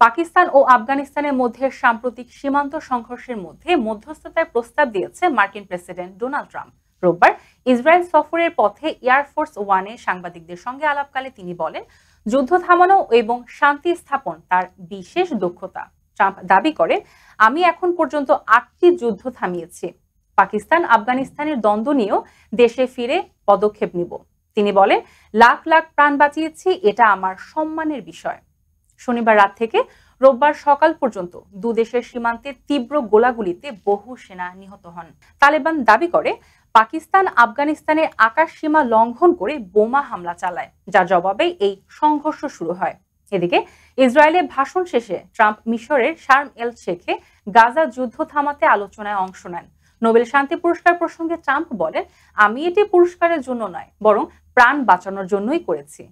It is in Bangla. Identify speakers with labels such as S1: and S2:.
S1: পাকিস্তান ও আফগানিস্তানের মধ্যে সাম্প্রতিক সীমান্ত সংঘর্ষের মধ্যে মধ্যস্থতার প্রস্তাব দিয়েছে মার্কিন প্রেসিডেন্ট ডোনাল্ড ট্রাম্প। রোববার ইসরায়েল সফরের পথে এয়ারফোর্স ওয়ানে সাংবাদিকদের সঙ্গে আলাপকালে তিনি বলেন, যুদ্ধ থামানো এবং শান্তি স্থাপন তার বিশেষ দক্ষতা। ট্রাম্প দাবি করেন, আমি এখন পর্যন্ত 8টি যুদ্ধ থামিয়েছি। পাকিস্তান আফগানিস্তানের দ্বন্দ্ব নিয়েও দেশে ফিরে পদক্ষেপ নিব। তিনি বলেন, লাখ লাখ প্রাণ বাঁচিয়েছি, এটা আমার সম্মানের বিষয়। শনিবার রাত থেকে রোববার সকাল পর্যন্ত দুদেশের সীমান্তে তীব্র গোলাগুলিতে বহু সেনা নিহত হন। তালেবান দাবি করে পাকিস্তান আফগানিস্তানের আকাশ সীমা লঙ্ঘন করে বোমা হামলা চালায়, যার জবাবে এই সংঘর্ষ শুরু হয়। এদিকে ইসরায়েলের ভাষণ শেষে ট্রাম্প মিশরের শার্ম এল শেখে গাজা যুদ্ধ থামাতে আলোচনায় অংশ নেন। নোবেল শান্তি পুরস্কার প্রসঙ্গে ট্রাম্প বলেন, আমি এটি পুরস্কারের জন্য নয়, বরং প্রাণ বাঁচানোর জন্যই করেছি।